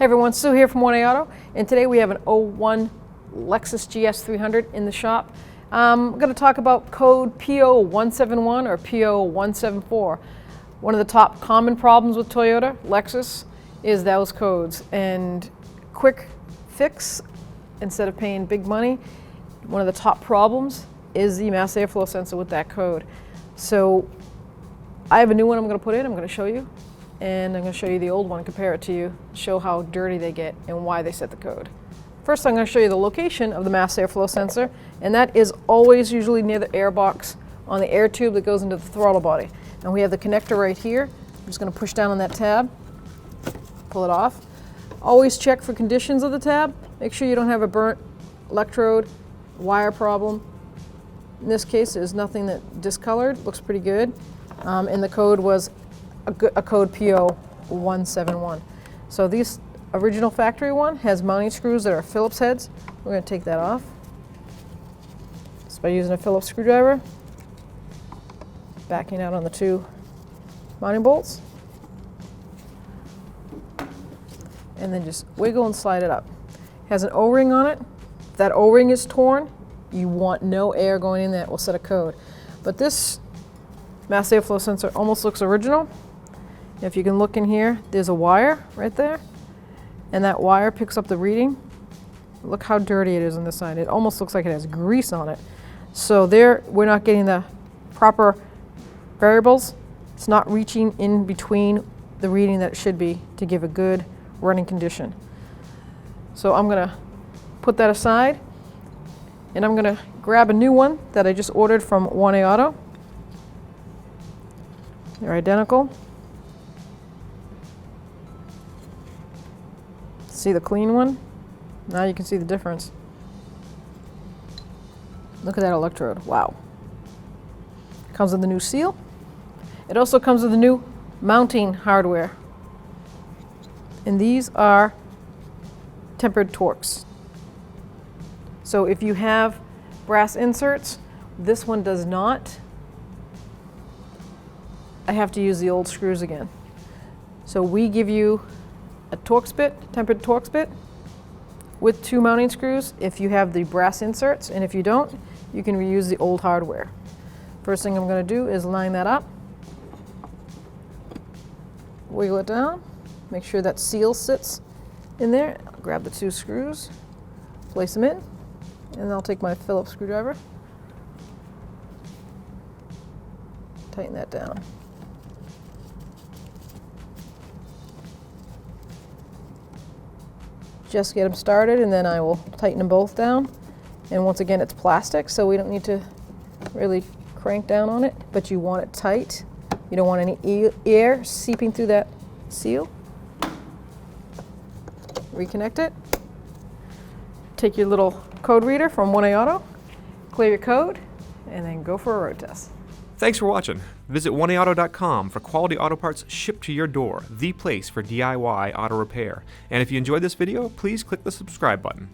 Hey everyone, Sue here from 1A Auto, and today we have an 01 Lexus GS300 in the shop. I'm going to talk about code P0171 or P0174. One of the top common problems with Toyota, Lexus, is those codes. And quick fix, instead of paying big money, one of the top problems is the mass airflow sensor with that code. So I have a new one I'm going to put in, I'm going to show you. And I'm going to show you the old one, compare it to you, show how dirty they get and why they set the code. First, I'm going to show you the location of the mass airflow sensor, and that is always usually near the air box on the air tube that goes into the throttle body. And we have the connector right here. I'm just going to push down on that tab, pull it off. Always check for conditions of the tab. Make sure you don't have a burnt electrode, wire problem. In this case, there's nothing that discolored, looks pretty good. And the code was a code P0171. So this original factory one has mounting screws that are Phillips heads. We're going to take that off. Just by using a Phillips screwdriver, backing out on the two mounting bolts, and then just wiggle and slide it up. It has an O-ring on it. If that O-ring is torn, you want no air going in there. It will set a code. But this mass airflow sensor almost looks original. If you can look in here, there's a wire right there, and that wire picks up the reading. Look how dirty it is on this side. It almost looks like it has grease on it. So there, we're not getting the proper variables. It's not reaching in between the reading that it should be to give a good running condition. So I'm gonna put that aside, and I'm gonna grab a new one that I just ordered from 1A Auto. They're identical. See the clean one? Now you can see the difference. Look at that electrode. Wow. Comes with the new seal. It also comes with the new mounting hardware. And these are tempered Torx. So if you have brass inserts, this one does not. I have to use the old screws again. So we give you a Torx bit, tempered Torx bit, with two mounting screws if you have the brass inserts, and if you don't, you can reuse the old hardware. First thing I'm going to do is line that up, wiggle it down, make sure that seal sits in there. Grab the two screws, place them in, and I'll take my Phillips screwdriver, tighten that down. Just get them started, and then I will tighten them both down. And once again, it's plastic, so we don't need to really crank down on it, but you want it tight. You don't want any air seeping through that seal. Reconnect it. Take your little code reader from 1A Auto, clear your code, and then go for a road test. Thanks for watching. Visit 1AAuto.com for quality auto parts shipped to your door, the place for DIY auto repair. And if you enjoyed this video, please click the subscribe button.